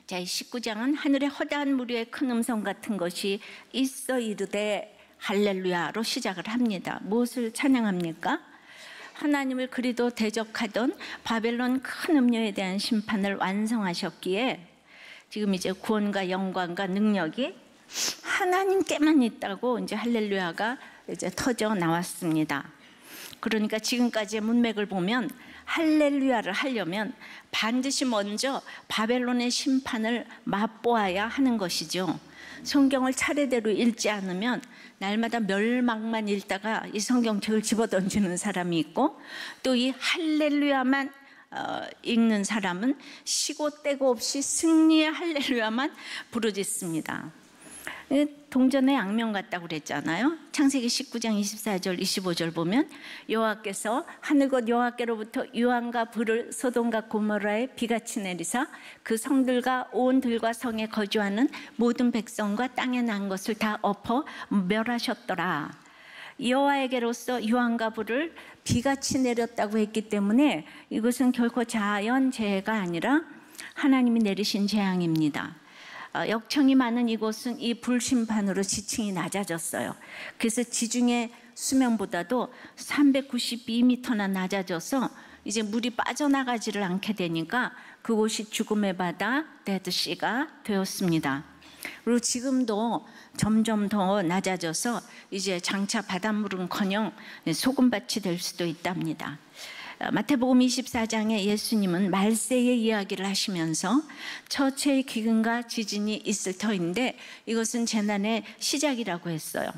자, 이 19장은 하늘의 허다한 무리의 큰 음성 같은 것이 있어 이르되 할렐루야로 시작을 합니다. 무엇을 찬양합니까? 하나님을 그리도 대적하던 바벨론 큰 음녀에 대한 심판을 완성하셨기에 지금 이제 구원과 영광과 능력이 하나님께만 있다고 이제 할렐루야가 이제 터져 나왔습니다. 그러니까 지금까지의 문맥을 보면 할렐루야를 하려면 반드시 먼저 바벨론의 심판을 맛보아야 하는 것이죠. 성경을 차례대로 읽지 않으면 날마다 멸망만 읽다가 이 성경책을 집어던지는 사람이 있고, 또 이 할렐루야만 읽는 사람은 시고 때고 없이 승리의 할렐루야만 부르짖습니다. 동전의 양면 같다고 그랬잖아요. 창세기 19장 24절 25절 보면 여호와께서 하늘곧 여호와께로부터 유황과 불을 소돔과 고모라에 비같이 내리사 그 성들과 온 들과 성에 거주하는 모든 백성과 땅에 난 것을 다 엎어 멸하셨더라. 여호와에게로서 유황과 불을 비같이 내렸다고 했기 때문에 이것은 결코 자연재해가 아니라 하나님이 내리신 재앙입니다. 역청이 많은 이곳은 이 불심판으로 지층이 낮아졌어요. 그래서 지중해 수면보다도 392m나 낮아져서 이제 물이 빠져나가지를 않게 되니까 그곳이 죽음의 바다 데드시가 되었습니다. 그리고 지금도 점점 더 낮아져서 이제 장차 바닷물은커녕 소금밭이 될 수도 있답니다. 마태복음 24장에 예수님은 말세의 이야기를 하시면서 처처의 기근과 지진이 있을 터인데 이것은 재난의 시작이라고 했어요.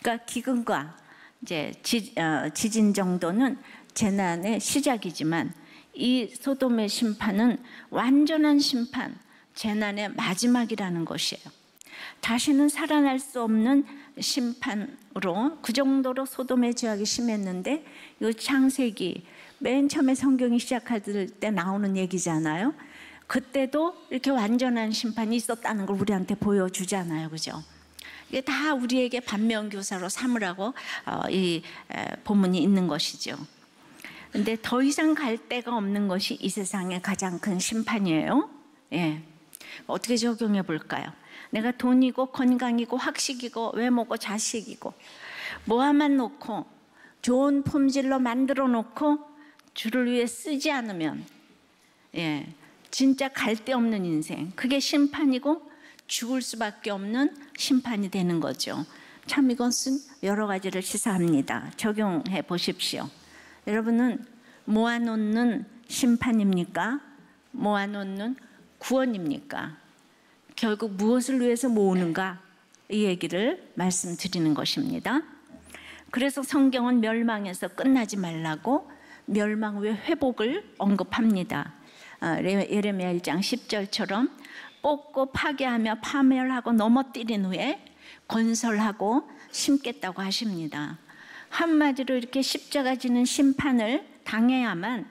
그러니까 기근과 이제 지진 정도는 재난의 시작이지만 이 소돔의 심판은 완전한 심판, 재난의 마지막이라는 것이에요. 다시는 살아날 수 없는 심판으로, 그 정도로 소돔의 죄악이 심했는데, 이 창세기 맨 처음에 성경이 시작할 때 나오는 얘기잖아요. 그때도 이렇게 완전한 심판이 있었다는 걸 우리한테 보여주잖아요. 그죠? 이게 다 우리에게 반면교사로 삼으라고 이 본문이 있는 것이죠. 근데 더 이상 갈 데가 없는 것이 이 세상의 가장 큰 심판이에요. 예. 어떻게 적용해 볼까요? 내가 돈이고 건강이고 학식이고 외모고 자식이고 모아만 놓고 좋은 품질로 만들어 놓고 주를 위해 쓰지 않으면, 예, 진짜 갈 데 없는 인생, 그게 심판이고 죽을 수밖에 없는 심판이 되는 거죠. 참 이것은 여러 가지를 시사합니다. 적용해 보십시오. 여러분은 모아놓는 심판입니까? 모아놓는 구원입니까? 결국 무엇을 위해서 모으는가? 이 얘기를 말씀드리는 것입니다. 그래서 성경은 멸망에서 끝나지 말라고 멸망 후의 회복을 언급합니다. 예레미야 1장 10절처럼 뽑고 파괴하며 파멸하고 넘어뜨린 후에 건설하고 심겠다고 하십니다. 한마디로 이렇게 십자가 지는 심판을 당해야만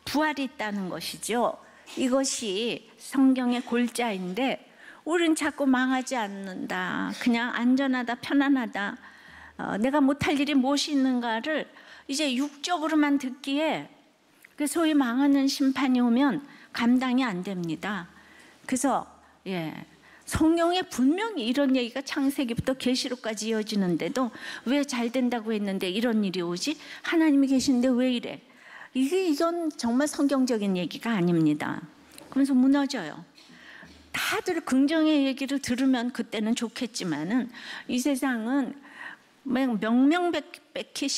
부활이 있다는 것이죠. 이것이 성경의 골자인데 우린 자꾸 망하지 않는다, 그냥 안전하다, 편안하다, 내가 못할 일이 무엇이 있는가를 이제 육적으로만 듣기에 소위 망하는 심판이 오면 감당이 안 됩니다. 그래서 성경에 분명히 이런 얘기가 창세기부터 계시록까지 이어지는데도 왜 잘 된다고 했는데 이런 일이 오지? 하나님이 계신데 왜 이래? 이건 정말 성경적인 얘기가 아닙니다. 그러면서 무너져요. 다들 긍정의 얘기를 들으면 그때는 좋겠지만은 이 세상은 명명백백히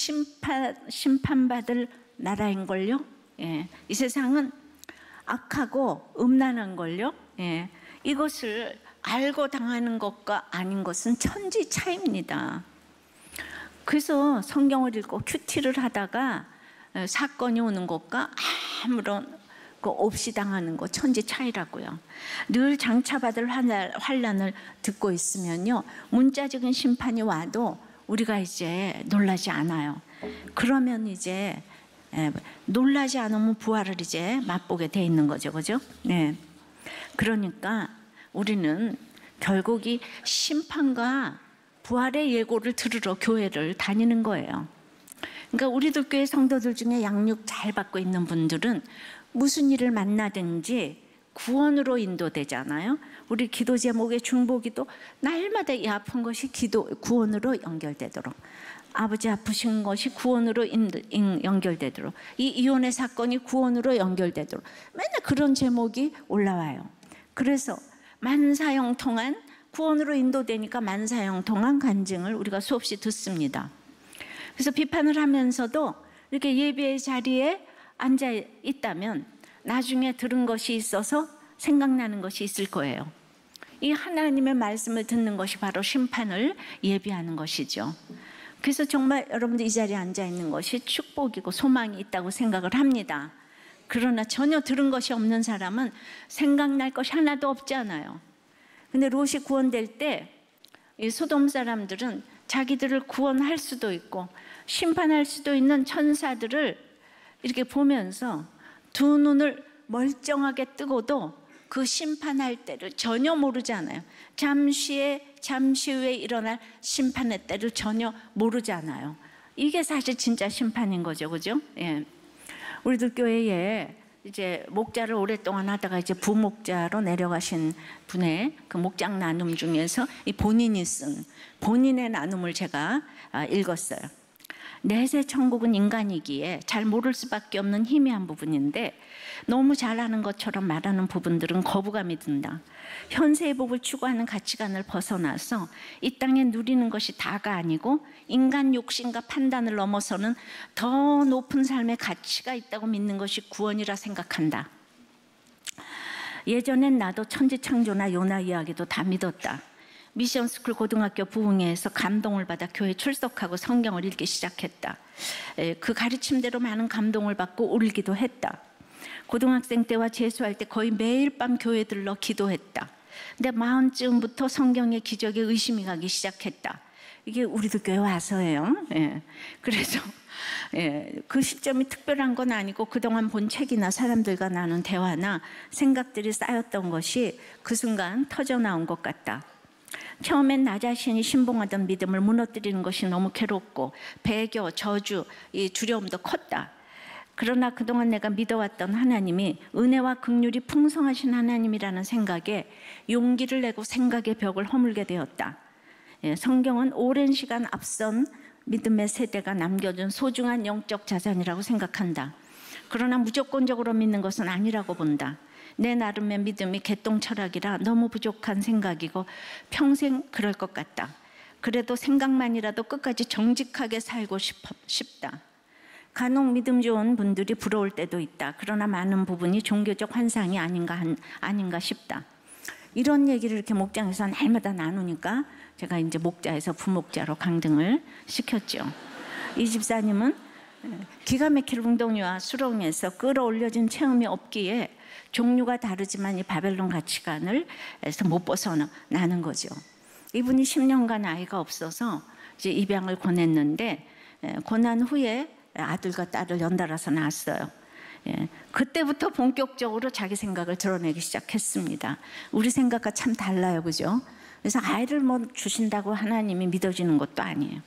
심판받을 나라인걸요. 예. 이 세상은 악하고 음란한걸요. 예. 이것을 알고 당하는 것과 아닌 것은 천지 차이입니다. 그래서 성경을 읽고 큐티를 하다가 사건이 오는 것과 아무런 거 없이 당하는 것 천지 차이라고요. 늘 장차받을 환난을 듣고 있으면요, 문자적인 심판이 와도 우리가 이제 놀라지 않아요. 그러면 이제 놀라지 않으면 부활을 이제 맛보게 돼 있는 거죠. 그죠? 네. 그러니까 우리는 결국 이 심판과 부활의 예고를 들으러 교회를 다니는 거예요. 그러니까 우리들 교회 성도들 중에 양육 잘 받고 있는 분들은 무슨 일을 만나든지 구원으로 인도되잖아요. 우리 기도 제목의 중보기도 날마다 이 아픈 것이 구원으로 연결되도록, 아버지 아프신 것이 구원으로 연결되도록, 이 이혼의 사건이 구원으로 연결되도록 맨날 그런 제목이 올라와요. 그래서 만사형통한, 구원으로 인도되니까 만사형통한 간증을 우리가 수없이 듣습니다. 그래서 비판을 하면서도 이렇게 예배의 자리에 앉아 있다면 나중에 들은 것이 있어서 생각나는 것이 있을 거예요. 이 하나님의 말씀을 듣는 것이 바로 심판을 예비하는 것이죠. 그래서 정말 여러분들 이 자리에 앉아 있는 것이 축복이고 소망이 있다고 생각을 합니다. 그러나 전혀 들은 것이 없는 사람은 생각날 것이 하나도 없잖아요. 근데 롯이 구원될 때 이 소돔 사람들은 자기들을 구원할 수도 있고 심판할 수도 있는 천사들을 이렇게 보면서 두 눈을 멀쩡하게 뜨고도 그 심판할 때를 전혀 모르잖아요. 잠시 후에 일어날 심판의 때를 전혀 모르잖아요. 이게 사실 진짜 심판인 거죠, 그죠? 예. 우리들 교회에 이제 목자를 오랫동안 하다가 이제 부목자로 내려가신 분의 그 목장 나눔 중에서 이 본인이 쓴 본인의 나눔을 제가 읽었어요. 내세 천국은 인간이기에 잘 모를 수밖에 없는 희미한 부분인데 너무 잘하는 것처럼 말하는 부분들은 거부감이 든다. 현세의 복을 추구하는 가치관을 벗어나서 이 땅에 누리는 것이 다가 아니고 인간 욕심과 판단을 넘어서는 더 높은 삶의 가치가 있다고 믿는 것이 구원이라 생각한다. 예전엔 나도 천지창조나 요나 이야기도 다 믿었다. 미션스쿨 고등학교 부흥회에서 감동을 받아 교회 출석하고 성경을 읽기 시작했다. 그 가르침대로 많은 감동을 받고 울기도 했다. 고등학생 때와 재수할 때 거의 매일 밤 교회 들러 기도했다. 근데 40쯤부터 성경의 기적에 의심이 가기 시작했다. 이게 우리도 교회 와서예요. 예. 그래서 그 시점이 특별한 건 아니고 그동안 본 책이나 사람들과 나눈 대화나 생각들이 쌓였던 것이 그 순간 터져나온 것 같다. 처음엔 나 자신이 신봉하던 믿음을 무너뜨리는 것이 너무 괴롭고 배교, 저주, 이 두려움도 컸다. 그러나 그동안 내가 믿어왔던 하나님이 은혜와 긍휼이 풍성하신 하나님이라는 생각에 용기를 내고 생각의 벽을 허물게 되었다. 성경은 오랜 시간 앞선 믿음의 세대가 남겨준 소중한 영적 자산이라고 생각한다. 그러나 무조건적으로 믿는 것은 아니라고 본다. 내 나름의 믿음이 개똥 철학이라 너무 부족한 생각이고 평생 그럴 것 같다. 그래도 생각만이라도 끝까지 정직하게 살고 싶다. 간혹 믿음 좋은 분들이 부러울 때도 있다. 그러나 많은 부분이 종교적 환상이 아닌가 싶다. 이런 얘기를 이렇게 목장에서 날마다 나누니까 제가 이제 목자에서 부목자로 강등을 시켰죠. 이 집사님은 기가 막힐 웅덩이와 수렁에서 끌어올려진 체험이 없기에 종류가 다르지만 이 바벨론 가치관을 못 벗어나는 거죠. 이분이 10년간 아이가 없어서 이제 입양을 권했는데 권한 후에 아들과 딸을 연달아서 낳았어요. 그때부터 본격적으로 자기 생각을 드러내기 시작했습니다. 우리 생각과 참 달라요, 그죠? 그래서 아이를 뭐 주신다고 하나님이 믿어지는 것도 아니에요.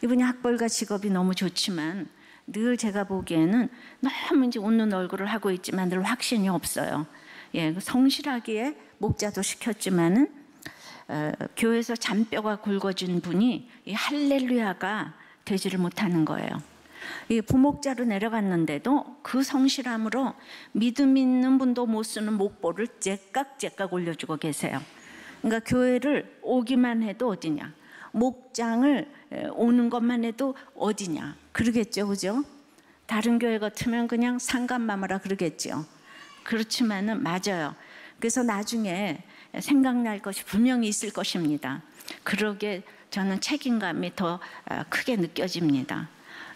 이분이 학벌과 직업이 너무 좋지만 늘 제가 보기에는 너무 이제 웃는 얼굴을 하고 있지만 늘 확신이 없어요. 성실하기에 목자도 시켰지만은 교회에서 잔뼈가 굵어진 분이 이 할렐루야가 되지를 못하는 거예요. 이 부목자로 내려갔는데도 그 성실함으로 믿음 있는 분도 못 쓰는 목보를 째깍째깍 올려주고 계세요. 그러니까 교회를 오기만 해도 어디냐, 목장을 오는 것만 해도 어디냐 그러겠죠, 그죠? 다른 교회 같으면 그냥 상감마마라 그러겠죠. 그렇지만은 맞아요. 그래서 나중에 생각날 것이 분명히 있을 것입니다. 그러게 저는 책임감이 더 크게 느껴집니다.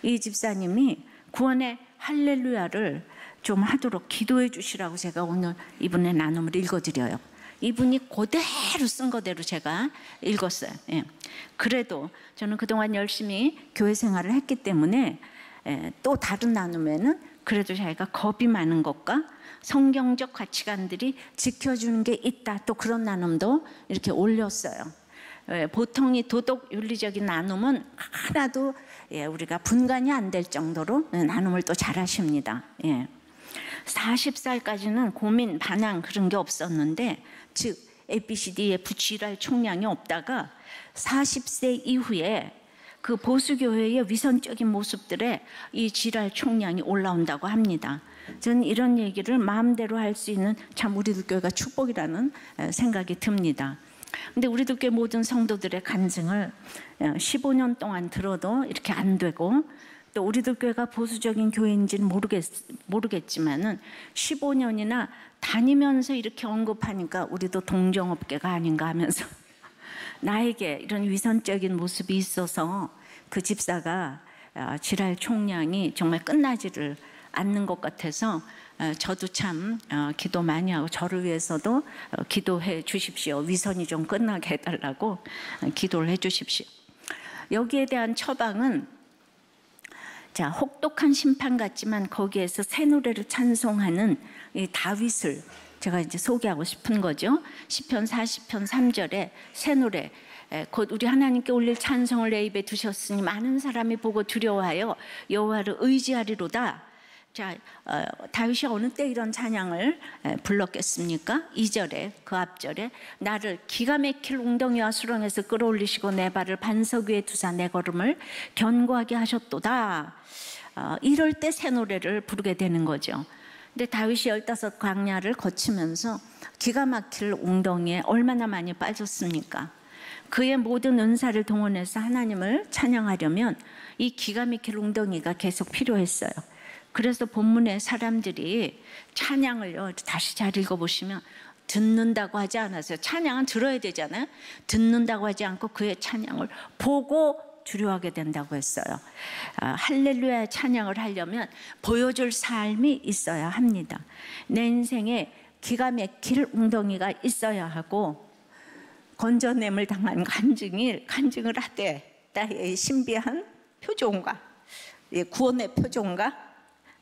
이 집사님이 구원의 할렐루야를 좀 하도록 기도해 주시라고 제가 오늘 이분의 나눔을 읽어드려요. 이분이 그대로 쓴 거대로 제가 읽었어요. 그래도 저는 그동안 열심히 교회 생활을 했기 때문에 또 다른 나눔에는 그래도 자기가 겁이 많은 것과 성경적 가치관들이 지켜주는 게 있다, 또 그런 나눔도 이렇게 올렸어요. 보통 이 도덕 윤리적인 나눔은 하나도 우리가 분간이 안 될 정도로 나눔을 또 잘하십니다. 40살까지는 고민, 반항 그런 게 없었는데, 즉 ABCDF 질환 총량이 없다가 40세 이후에 그 보수교회의 위선적인 모습들에 이 질환 총량이 올라온다고 합니다. 저는 이런 얘기를 마음대로 할 수 있는 참 우리들 교회가 축복이라는 생각이 듭니다. 근데 우리들 교회 모든 성도들의 간증을 15년 동안 들어도 이렇게 안 되고, 또 우리들 교회가 보수적인 교회인지는 모르겠지만은 15년이나 다니면서 이렇게 언급하니까 우리도 동정업계가 아닌가 하면서 나에게 이런 위선적인 모습이 있어서 그 집사가 질할 총량이 정말 끝나지를 않는 것 같아서 저도 참 기도 많이 하고 저를 위해서도 기도해 주십시오. 위선이 좀 끝나게 해달라고 기도를 해 주십시오. 여기에 대한 처방은 자, 혹독한 심판 같지만 거기에서 새 노래를 찬송하는 이 다윗을 제가 이제 소개하고 싶은 거죠. 시편 40편 3절에 새 노래, 곧 우리 하나님께 올릴 찬송을 내 입에 두셨으니 많은 사람이 보고 두려워하여 여호와를 의지하리로다. 자, 다윗이 어느 때 이런 찬양을 불렀겠습니까? 2절에, 그 앞절에 나를 기가 막힐 웅덩이와 수렁에서 끌어올리시고 내 발을 반석 위에 두사 내 걸음을 견고하게 하셨도다. 이럴 때 새 노래를 부르게 되는 거죠. 근데 다윗이 15 광야를 거치면서 기가 막힐 웅덩이에 얼마나 많이 빠졌습니까? 그의 모든 은사를 동원해서 하나님을 찬양하려면 이 기가 막힐 웅덩이가 계속 필요했어요. 그래서 본문에 사람들이 찬양을요, 다시 잘 읽어보시면 듣는다고 하지 않았어요. 찬양은 들어야 되잖아요. 듣는다고 하지 않고 그의 찬양을 보고 두려워하게 된다고 했어요. 할렐루야 찬양을 하려면 보여줄 삶이 있어야 합니다. 내 인생에 기가 막힐 웅덩이가 있어야 하고, 건져냄을 당한 간증을 하되 나의 신비한 표정과 구원의 표정과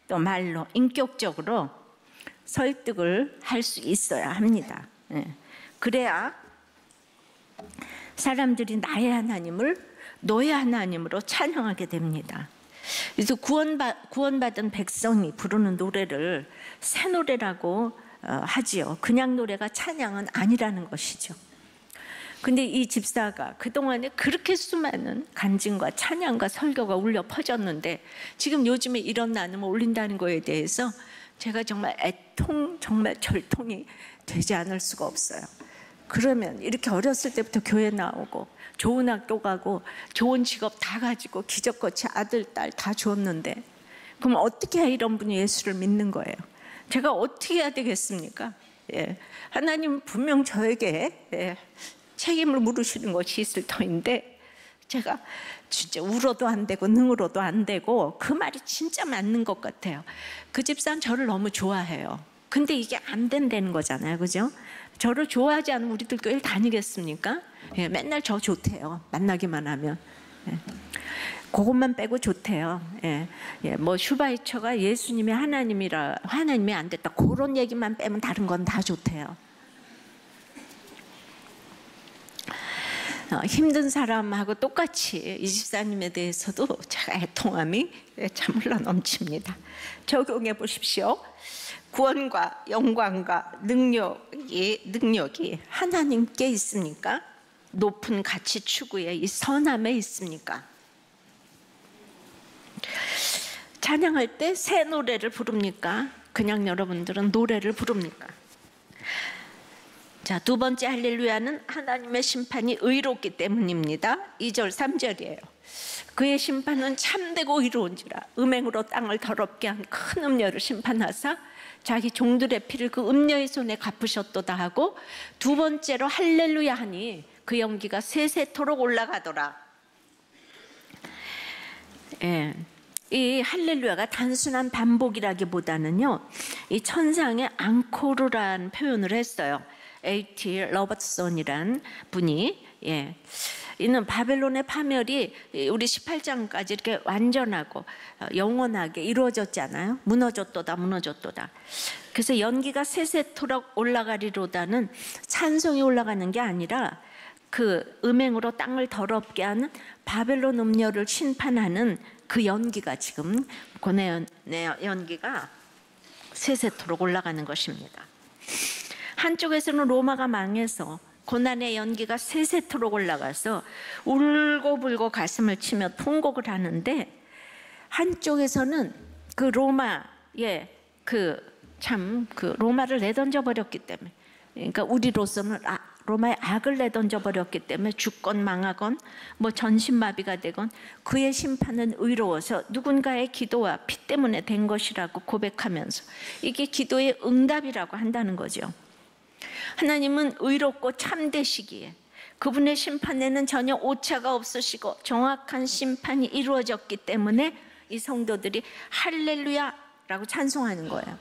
또 말로 인격적으로 설득을 할 수 있어야 합니다. 그래야 사람들이 나의 하나님을 너의 하나님으로 찬양하게 됩니다. 그래서 구원받은 백성이 부르는 노래를 새 노래라고 하지요. 그냥 노래가 찬양은 아니라는 것이죠. 근데 이 집사가 그동안에 그렇게 수많은 간증과 찬양과 설교가 울려 퍼졌는데 지금 요즘에 이런 나눔을 올린다는 거에 대해서 제가 정말 정말 절통이 되지 않을 수가 없어요. 그러면 이렇게 어렸을 때부터 교회 나오고 좋은 학교 가고 좋은 직업 다 가지고 기적같이 아들, 딸 다 줬는데, 그럼 어떻게 해야 이런 분이 예수를 믿는 거예요? 제가 어떻게 해야 되겠습니까? 하나님 분명 저에게 책임을 물으시는 것이 있을 터인데 제가 진짜 울어도 안 되고 능으로도 안 되고 그 말이 진짜 맞는 것 같아요. 그 집사는 저를 너무 좋아해요. 근데 이게 안 된다는 거잖아요, 그죠? 저를 좋아하지 않으면 우리들 교회를 다니겠습니까? 맨날 저 좋대요. 만나기만 하면. 그것만 빼고 좋대요. 뭐 슈바이처가 예수님이 하나님이 안 됐다, 그런 얘기만 빼면 다른 건 다 좋대요. 힘든 사람하고 똑같이 이 집사님에 대해서도 제가 애통함이 참 흘러넘칩니다. 적용해 보십시오. 구원과 영광과 능력이 하나님께 있습니까? 높은 가치 추구에 이 선함에 있습니까? 찬양할 때 새 노래를 부릅니까? 그냥 여러분들은 노래를 부릅니까? 자, 두 번째 할렐루야는 하나님의 심판이 의롭기 때문입니다. 2절 3절이에요. 그의 심판은 참되고 의로운지라 음행으로 땅을 더럽게 한 큰 음녀를 심판하사 자기 종들의 피를 그 음녀의 손에 갚으셨도다 하고, 두 번째로 할렐루야 하니 그 연기가 세세토록 올라가더라. 이 할렐루야가 단순한 반복이라기보다는요, 이 천상의 앙코르라는 표현을 했어요. A.T. 로버트슨이란 분이. 이는 바벨론의 파멸이 우리 18장까지 이렇게 완전하고 영원하게 이루어졌잖아요. 무너졌도다. 그래서 연기가 세세토록 올라가리로다는 찬송이 올라가는 게 아니라 그 음행으로 땅을 더럽게 하는 바벨론 음녀를 심판하는 그 연기가 지금 고뇌 연기가 세세토록 올라가는 것입니다. 한쪽에서는 로마가 망해서 고난의 연기가 세세토록 올라가서 울고불고 가슴을 치며 통곡을 하는데, 한쪽에서는 그 로마의 로마를 내던져 버렸기 때문에, 그러니까 우리로서는 로마의 악을 내던져 버렸기 때문에 죽건 망하건 뭐 전신마비가 되건 그의 심판은 의로워서 누군가의 기도와 피 때문에 된 것이라고 고백하면서 이게 기도의 응답이라고 한다는 거죠. 하나님은 의롭고 참되시기에 그분의 심판에는 전혀 오차가 없으시고 정확한 심판이 이루어졌기 때문에 이 성도들이 할렐루야라고 찬송하는 거예요.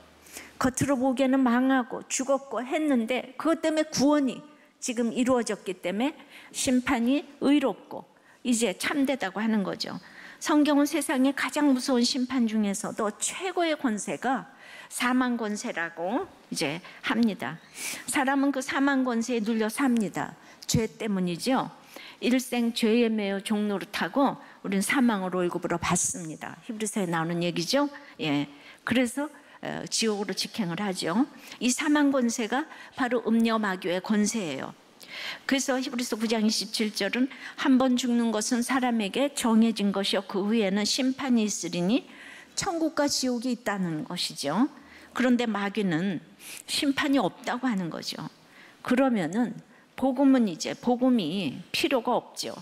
겉으로 보기에는 망하고 죽었고 했는데 그것 때문에 구원이 지금 이루어졌기 때문에 심판이 의롭고 이제 참되다고 하는 거죠. 성경은 세상의 가장 무서운 심판 중에서도 최고의 권세가 사망 권세라고 이제 합니다. 사람은 그 사망 권세에 눌려 삽니다. 죄 때문이죠. 일생 죄에 매여 종노릇하고 우리는 사망을 월급으로 받습니다. 히브리서에 나오는 얘기죠. 예, 그래서 지옥으로 직행을 하죠. 이 사망 권세가 바로 음녀 마귀의 권세예요. 그래서 히브리서 9장 27절은 한 번 죽는 것은 사람에게 정해진 것이요 그 후에는 심판이 있으리니 천국과 지옥이 있다는 것이죠. 그런데 마귀는 심판이 없다고 하는 거죠. 그러면은 복음이 필요가 없죠.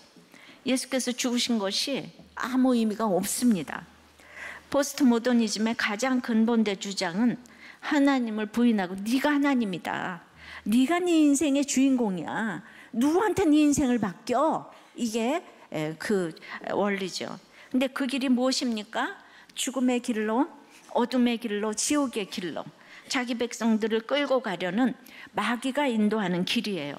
예수께서 죽으신 것이 아무 의미가 없습니다. 포스트 모더니즘의 가장 근본된 주장은 하나님을 부인하고 네가 하나님이다, 네가 네 인생의 주인공이야, 누구한테 네 인생을 맡겨, 이게 그 원리죠. 근데 그 길이 무엇입니까? 죽음의 길로, 어둠의 길로, 지옥의 길로 자기 백성들을 끌고 가려는 마귀가 인도하는 길이에요.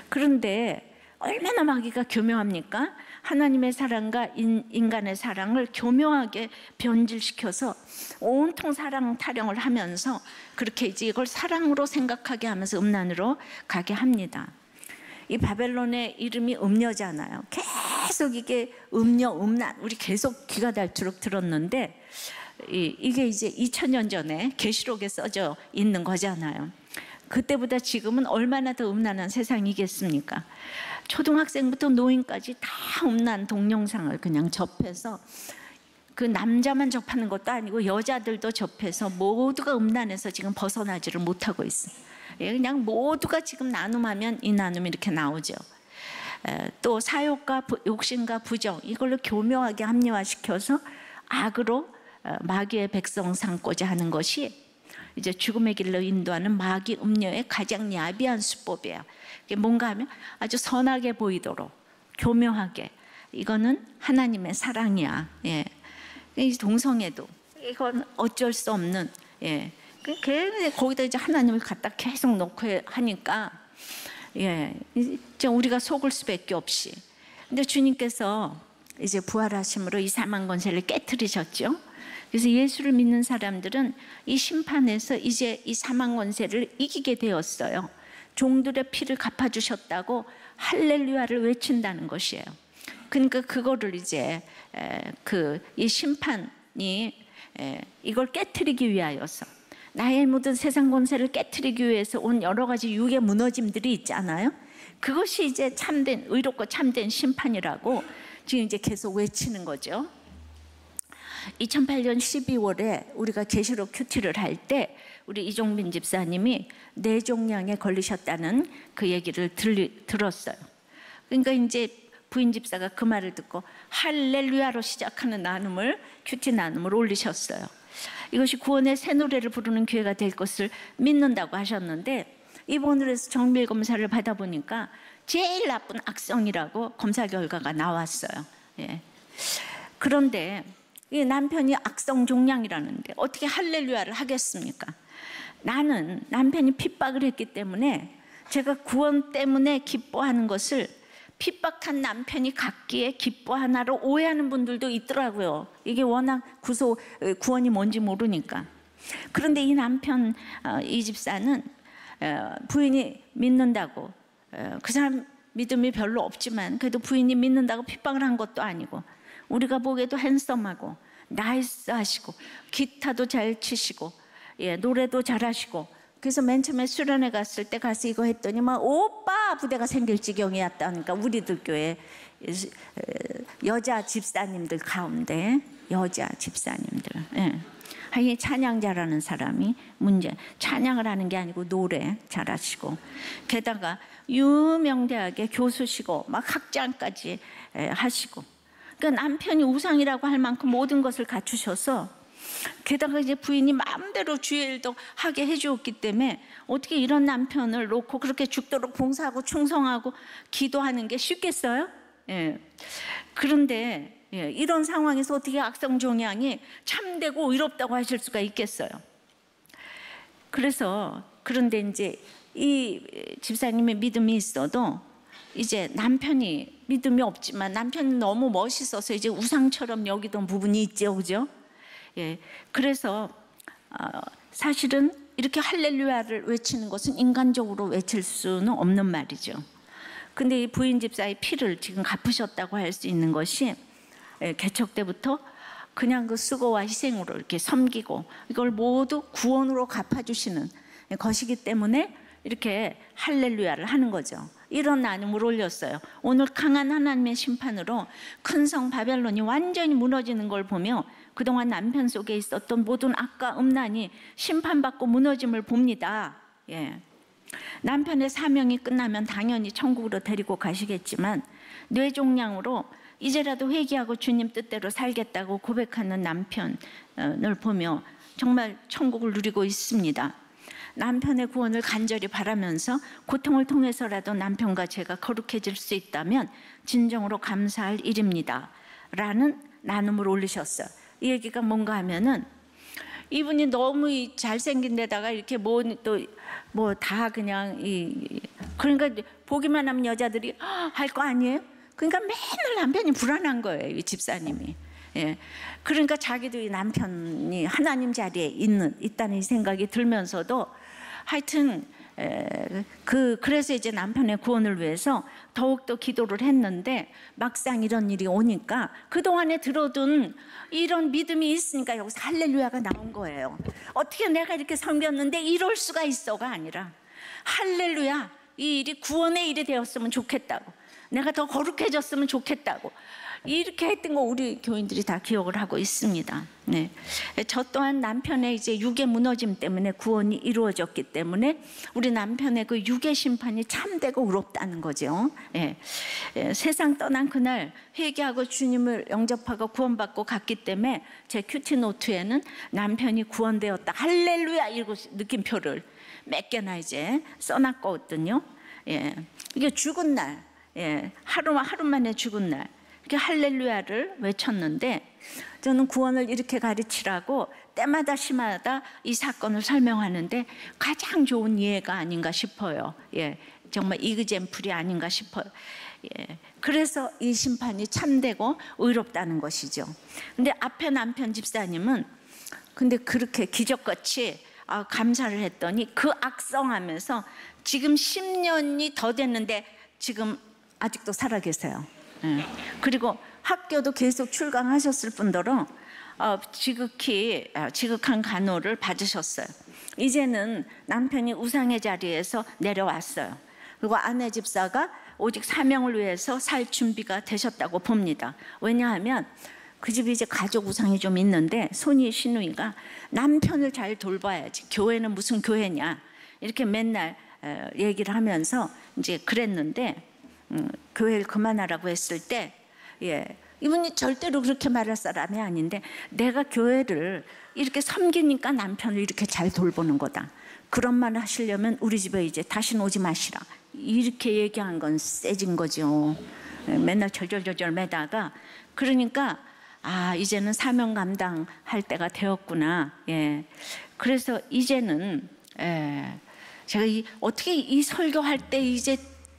그런데 얼마나 마귀가 교묘합니까? 하나님의 사랑과 인간의 사랑을 교묘하게 변질시켜서 온통 사랑 타령을 하면서 그렇게 이제 이걸 사랑으로 생각하게 하면서 음란으로 가게 합니다. 이 바벨론의 이름이 음녀잖아요. 계속 이게 음녀, 음란, 우리 계속 귀가 닳도록 들었는데 이게 이제 2000년 전에 계시록에 써져 있는 거잖아요. 그때보다 지금은 얼마나 더 음란한 세상이겠습니까? 초등학생부터 노인까지 다 음란 동영상을 그냥 접해서, 그 남자만 접하는 것도 아니고 여자들도 접해서 모두가 음란에서 지금 벗어나지를 못하고 있어요. 그냥 모두가 지금 나눔하면 이 나눔이 이렇게 나오죠. 또 사욕과 욕심과 부정, 이걸로 교묘하게 합리화시켜서 악으로 마귀의 백성 삼고자 하는 것이 이제 죽음의 길로 인도하는 마귀 음녀의 가장 야비한 수법이에요. 이게 뭔가 하면 아주 선하게 보이도록 교묘하게, 이거는 하나님의 사랑이야. 예. 이 동성애도 이건 어쩔 수 없는, 예. 거기다 이제 하나님을 갖다 계속 놓고 하니까, 예, 이제 우리가 속을 수밖에 없이. 근데 주님께서 이제 부활하심으로 이 사망 권세를 깨트리셨죠. 그래서 예수를 믿는 사람들은 이 심판에서 이제 이 사망 권세를 이기게 되었어요. 종들의 피를 갚아주셨다고 할렐루야를 외친다는 것이에요. 그러니까 그거를 이제 이 심판이 이걸 깨트리기 위하여서, 나의 모든 세상 권세를 깨트리기 위해서 온 여러 가지 육의 무너짐들이 있잖아요. 그것이 이제 참된, 의롭고 참된 심판이라고 지금 이제 계속 외치는 거죠. 2008년 12월에 우리가 계시록 큐티를 할 때 우리 이종빈 집사님이 뇌종양에 걸리셨다는 그 얘기를 들었어요. 그러니까 이제 부인 집사가 그 말을 듣고 할렐루야로 시작하는 나눔을, 큐티 나눔을 올리셨어요. 이것이 구원의 새 노래를 부르는 기회가 될 것을 믿는다고 하셨는데, 입원을 해서 정밀 검사를 받아보니까 제일 나쁜 악성이라고 검사 결과가 나왔어요. 예. 그런데 이 남편이 악성 종양이라는데 어떻게 할렐루야를 하겠습니까? 나는 남편이 핍박을 했기 때문에 제가 구원 때문에 기뻐하는 것을 핍박한 남편이 갖기에 기뻐하나로 오해하는 분들도 있더라고요. 이게 워낙 구원이 뭔지 모르니까. 그런데 이 남편, 이 집사는 부인이 믿는다고, 그 사람 믿음이 별로 없지만 그래도 부인이 믿는다고 핍박을 한 것도 아니고, 우리가 보기에도 핸섬하고 나이스하시고 기타도 잘 치시고 예, 노래도 잘하시고. 그래서 맨 처음에 수련회 갔을 때 가서 이거 했더니 막 오빠 부대가 생길 지경이었다니까. 우리들 교회 여자 집사님들 가운데 여자 집사님들. 예. 하긴 찬양 잘하는 사람이 문제. 찬양을 하는 게 아니고 노래 잘하시고, 게다가 유명대학의 교수시고 막 학장까지 하시고, 그러니까 남편이 우상이라고 할 만큼 모든 것을 갖추셔서, 게다가 이제 부인이 마음대로 주의 일도 하게 해주었기 때문에 어떻게 이런 남편을 놓고 그렇게 죽도록 봉사하고 충성하고 기도하는 게 쉽겠어요? 예. 그런데 예, 이런 상황에서 어떻게 악성종양이 참되고 의롭다고 하실 수가 있겠어요? 그런데 이제 이 집사님의 믿음이 있어도 이제 남편이 믿음이 없지만 남편이 너무 멋있어서 이제 우상처럼 여기던 부분이 있죠, 그죠? 예, 그래서 사실은 이렇게 할렐루야를 외치는 것은 인간적으로 외칠 수는 없는 말이죠. 근데 이 부인 집사의 피를 지금 갚으셨다고 할 수 있는 것이, 개척 때부터 그냥 그 수고와 희생으로 이렇게 섬기고 이걸 모두 구원으로 갚아주시는 것이기 때문에 이렇게 할렐루야를 하는 거죠. 이런 나눔을 올렸어요. 오늘 강한 하나님의 심판으로 큰 성 바벨론이 완전히 무너지는 걸 보며 그동안 남편 속에 있었던 모든 악과 음란이 심판받고 무너짐을 봅니다. 예. 남편의 사명이 끝나면 당연히 천국으로 데리고 가시겠지만 뇌종양으로 이제라도 회개하고 주님 뜻대로 살겠다고 고백하는 남편을 보며 정말 천국을 누리고 있습니다. 남편의 구원을 간절히 바라면서 고통을 통해서라도 남편과 제가 거룩해질 수 있다면 진정으로 감사할 일입니다 라는 나눔을 올리셨어요. 이 얘기가 뭔가 하면은, 이분이 너무 잘생긴 데다가 이렇게 뭐 다 그냥 그러니까 보기만 하면 여자들이 할 거 아니에요? 그러니까 맨날 남편이 불안한 거예요, 이 집사님이. 예. 그러니까 자기도 이 남편이 하나님 자리에 있다는 생각이 들면서도 하여튼 그래서 이제 남편의 구원을 위해서 더욱더 기도를 했는데, 막상 이런 일이 오니까 그동안에 들어둔 이런 믿음이 있으니까 여기서 할렐루야가 나온 거예요. 어떻게 내가 이렇게 섬겼는데 이럴 수가 있어가 아니라, 할렐루야, 이 일이 구원의 일이 되었으면 좋겠다고, 내가 더 거룩해졌으면 좋겠다고 이렇게 했던 거 우리 교인들이 다 기억을 하고 있습니다. 네. 저 또한 남편의 이제 육의 무너짐 때문에 구원이 이루어졌기 때문에 우리 남편의 그 육의 심판이 참되고 의롭다는 거죠. 네. 세상 떠난 그날 회개하고 주님을 영접하고 구원받고 갔기 때문에 제 큐티 노트에는 남편이 구원되었다, 할렐루야, 이거 느낌표를 몇 개나 이제 써놨거든요. 예. 이게 죽은 날, 예. 하루 만에 죽은 날 이렇게 할렐루야를 외쳤는데, 저는 구원을 이렇게 가르치라고 때마다 시마다 이 사건을 설명하는데 가장 좋은 예가 아닌가 싶어요. 예, 정말 이그젠플이 아닌가 싶어요. 예, 그래서 이 심판이 참되고 의롭다는 것이죠. 근데 앞에 남편 집사님은 근데 그렇게 기적같이 감사를 했더니 그 악성하면서 지금 10년이 더 됐는데 지금 아직도 살아계세요. 그리고 학교도 계속 출강하셨을 뿐더러 지극한 간호를 받으셨어요. 이제는 남편이 우상의 자리에서 내려왔어요. 그리고 아내 집사가 오직 사명을 위해서 살 준비가 되셨다고 봅니다. 왜냐하면 그 집이 이제 가족 우상이 좀 있는데, 손이 시누이가 남편을 잘 돌봐야지, 교회는 무슨 교회냐 이렇게 맨날 얘기를 하면서 이제 그랬는데, 교회를 그만하라고 했을 때, 예, 이분이 절대로 그렇게 말할 사람이 아닌데, 내가 교회를 이렇게 섬기니까 남편을 이렇게 잘 돌보는 거다, 그런 말 하시려면 우리 집에 이제 다시는 오지 마시라, 이렇게 얘기한 건 세진 거죠. 맨날 절절절절 매다가, 그러니까 이제는 사명 감당할 때가 되었구나. 예, 그래서 이제는 제가 어떻게 이 설교할 때 이제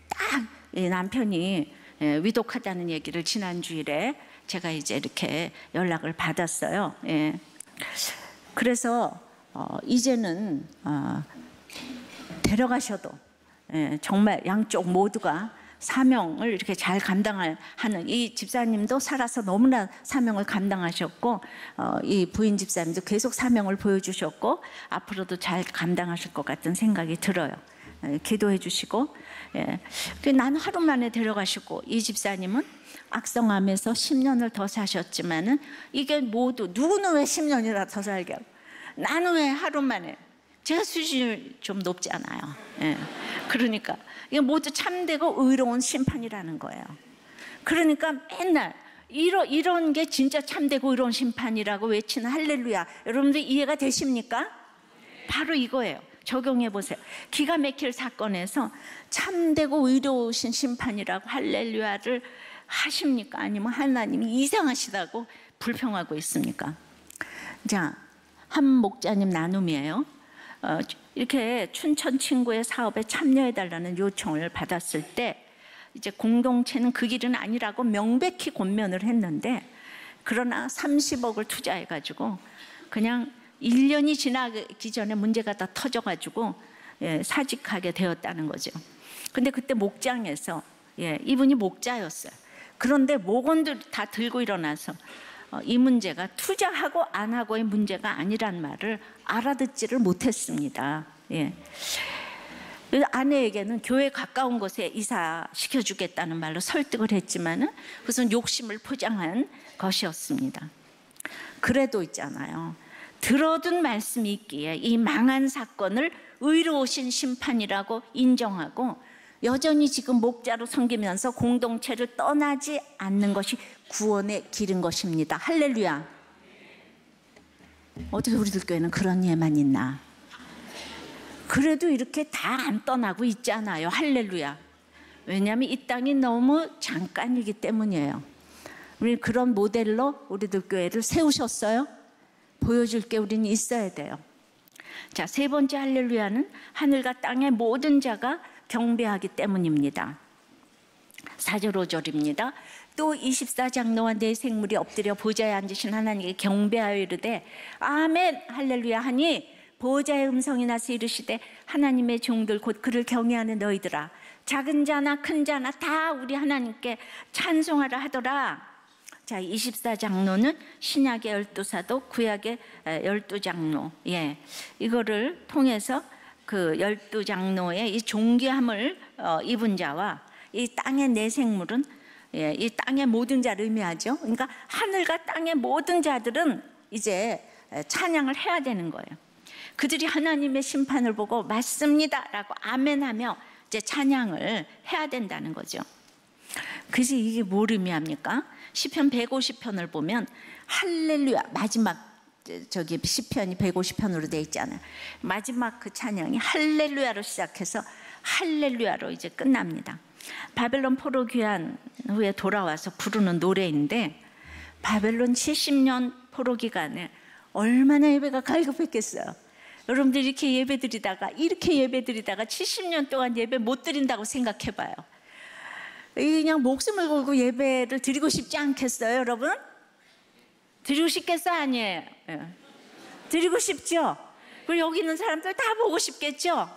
딱 남편이 위독하다는 얘기를 지난 주일에 제가 이제 이렇게 연락을 받았어요. 예. 그래서 이제는 데려가셔도 정말 양쪽 모두가 사명을 이렇게 잘 감당하는 이 집사님도 살아서 너무나 사명을 감당하셨고, 이 부인 집사님도 계속 사명을 보여주셨고 앞으로도 잘 감당하실 것 같은 생각이 들어요. 기도해 주시고, 나는 하루 만에 데려가시고, 이 집사님은 악성암에서 10년을 더 사셨지만은 이게 모두 누구는 왜 10년이나 더 살게 하고 나는 왜 하루 만에, 제가 수준이 좀 높지 않아요. 그러니까 이게 모두 참되고 의로운 심판이라는 거예요. 그러니까 맨날 이런 게 진짜 참되고 의로운 심판이라고 외치는 할렐루야, 여러분들 이해가 되십니까? 바로 이거예요. 적용해 보세요. 기가 막힐 사건에서 참되고 의로우신 심판이라고 할렐루야를 하십니까? 아니면 하나님이 이상하시다고 불평하고 있습니까? 자, 한 목자님 나눔이에요. 이렇게 춘천 친구의 사업에 참여해달라는 요청을 받았을 때 이제 공동체는 그 길은 아니라고 명백히 권면을 했는데, 그러나 30억을 투자해가지고 그냥 1년이 지나기 전에 문제가 다 터져가지고 사직하게 되었다는 거죠. 근데 그때 목장에서 이분이 목자였어요. 그런데 목원들 다 들고 일어나서 이 문제가 투자하고 안 하고의 문제가 아니란 말을 알아듣지를 못했습니다. 아내에게는 교회 가까운 곳에 이사시켜주겠다는 말로 설득을 했지만은 그것은 욕심을 포장한 것이었습니다. 그래도 있잖아요, 들어둔 말씀이 있기에 이 망한 사건을 의로우신 심판이라고 인정하고 여전히 지금 목자로 섬기면서 공동체를 떠나지 않는 것이 구원의 길인 것입니다. 할렐루야. 어떻게 우리들 교회는 그런 예만 있나? 그래도 이렇게 다 안 떠나고 있잖아요. 할렐루야. 왜냐하면 이 땅이 너무 잠깐이기 때문이에요. 우리 그런 모델로 우리들 교회를 세우셨어요. 보여줄 게 우리는 있어야 돼요. 자, 세 번째 할렐루야는 하늘과 땅의 모든 자가 경배하기 때문입니다. 4절 5절입니다. 또 24장로와 네 생물이 엎드려 보좌에 앉으신 하나님께 경배하여 이르되 아멘 할렐루야 하니, 보호자의 음성이 나서 이르시되 하나님의 종들 곧 그를 경외하는 너희들아, 작은 자나 큰 자나 다 우리 하나님께 찬송하라 하더라. 자, 24장로는 신약의 12사도, 구약의 12장로. 이거를 통해서 그 12장로의 이 존귀함을 입은 자와 이 땅의 네 생물은 이 땅의 모든 자를 의미하죠. 그러니까 하늘과 땅의 모든 자들은 이제 찬양을 해야 되는 거예요. 그들이 하나님의 심판을 보고 맞습니다 라고 아멘하며 이제 찬양을 해야 된다는 거죠. 그래서 이게 뭘 의미합니까? 시편 150편을 보면 할렐루야, 마지막 저기 시편이 150편으로 되어 있잖아요. 마지막 그 찬양이 할렐루야로 시작해서 할렐루야로 이제 끝납니다. 바벨론 포로 귀환 후에 돌아와서 부르는 노래인데, 바벨론 70년 포로 기간에 얼마나 예배가 갈급했겠어요. 여러분들 이렇게 예배드리다가 70년 동안 예배 못 드린다고 생각해봐요. 그냥 목숨을 걸고 예배를 드리고 싶지 않겠어요, 여러분? 드리고 싶겠어요, 아니에요? 드리고 싶죠? 그리고 여기 있는 사람들 다 보고 싶겠죠?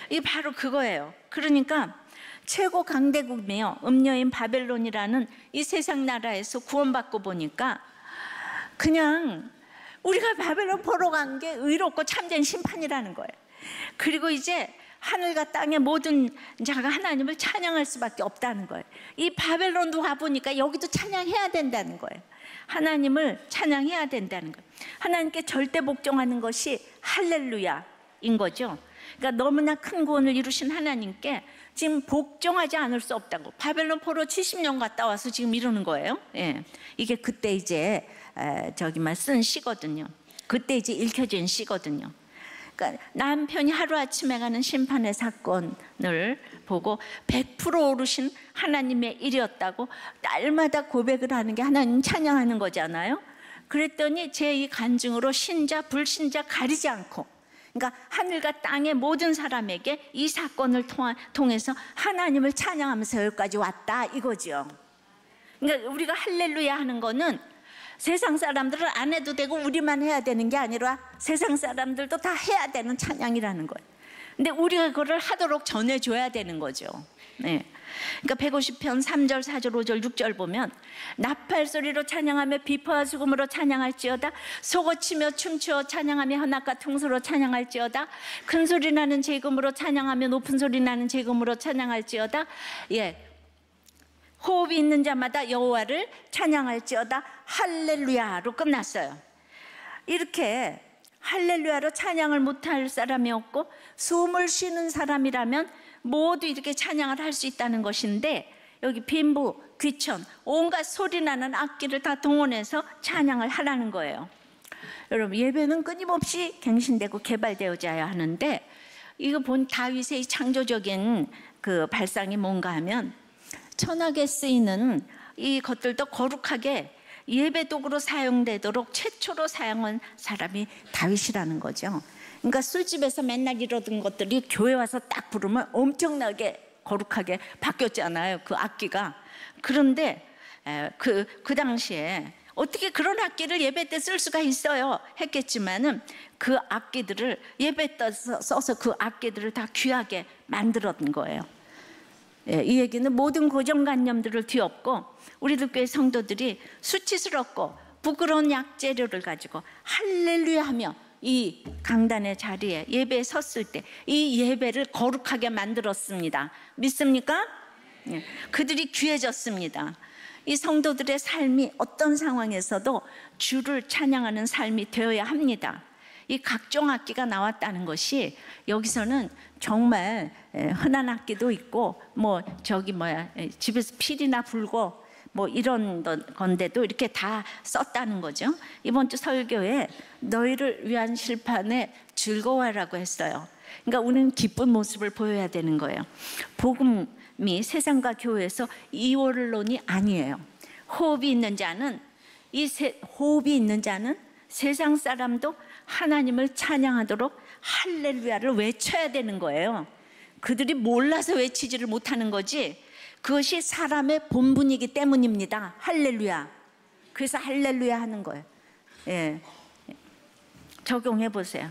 이게 바로 그거예요. 그러니까 최고 강대국이며 음녀인 바벨론이라는 이 세상 나라에서 구원받고 보니까 그냥 우리가 바벨론 보러 간 게 의롭고 참된 심판이라는 거예요. 그리고 이제 하늘과 땅의 모든 자가 하나님을 찬양할 수밖에 없다는 거예요. 이 바벨론도 가보니까 여기도 찬양해야 된다는 거예요. 하나님을 찬양해야 된다는 거예요. 하나님께 절대 복종하는 것이 할렐루야인 거죠. 그러니까 너무나 큰 구원을 이루신 하나님께 지금 복종하지 않을 수 없다고. 바벨론 포로 70년 갔다 와서 지금 이러는 거예요. 이게 그때 이제 쓴 시거든요. 그때 이제 읽혀진 시거든요. 그러니까 남편이 하루아침에 가는 심판의 사건을 보고 100% 오르신 하나님의 일이었다고 날마다 고백을 하는 게 하나님 찬양하는 거잖아요. 그랬더니 제 이 간증으로 신자 불신자 가리지 않고, 그러니까 하늘과 땅의 모든 사람에게 이 사건을 통해서 하나님을 찬양하면서 여기까지 왔다 이거죠. 그러니까 우리가 할렐루야 하는 거는 세상 사람들은 안 해도 되고 우리만 해야 되는 게 아니라 세상 사람들도 다 해야 되는 찬양이라는 거예요. 근데 우리가 그걸 하도록 전해줘야 되는 거죠. 예. 그러니까 150편 3절, 4절, 5절, 6절 보면 나팔 소리로 찬양하며 비파와 수금으로 찬양할지어다. 소고치며 춤추어 찬양하며 현악과 통소로 찬양할지어다. 큰 소리 나는 제금으로 찬양하며 높은 소리 나는 제금으로 찬양할지어다. 예. 호흡이 있는 자마다 여호와를 찬양할지어다. 할렐루야로 끝났어요. 이렇게 할렐루야로 찬양을 못할 사람이 없고 숨을 쉬는 사람이라면 모두 이렇게 찬양을 할 수 있다는 것인데, 여기 빈부, 귀천, 온갖 소리 나는 악기를 다 동원해서 찬양을 하라는 거예요. 여러분, 예배는 끊임없이 갱신되고 개발되어져야 하는데, 이거 본 다윗의 창조적인 그 발상이 뭔가 하면 천하게 쓰이는 이 것들도 거룩하게 예배 도구로 사용되도록 최초로 사용한 사람이 다윗이라는 거죠. 그러니까 술집에서 맨날 이러던 것들이 교회 와서 딱 부르면 엄청나게 거룩하게 바뀌었잖아요, 그 악기가. 그런데 그 당시에 어떻게 그런 악기를 예배 때 쓸 수가 있어요 했겠지만은, 그 악기들을 예배 때 써서 그 악기들을 다 귀하게 만들었던 거예요. 이 얘기는 모든 고정관념들을 뒤엎고 우리들 교회 성도들이 수치스럽고 부끄러운 약재료를 가지고 할렐루야 하며 이 강단의 자리에 예배에 섰을 때 이 예배를 거룩하게 만들었습니다. 믿습니까? 그들이 귀해졌습니다. 이 성도들의 삶이 어떤 상황에서도 주를 찬양하는 삶이 되어야 합니다. 이 각종 악기가 나왔다는 것이, 여기서는 정말 흔한 악기도 있고 집에서 필이나 불고 이런 건데도 이렇게 다 썼다는 거죠. 이번 주 설교에 너희를 위한 실판에 즐거워하라고 했어요. 그러니까 우리는 기쁜 모습을 보여야 되는 거예요. 복음이 세상과 교회에서 이원론이 아니에요. 호흡이 있는 자는 세상 사람도 하나님을 찬양하도록 할렐루야를 외쳐야 되는 거예요. 그들이 몰라서 외치지를 못하는 거지, 그것이 사람의 본분이기 때문입니다. 할렐루야. 그래서 할렐루야 하는 거예요. 예. 적용해 보세요.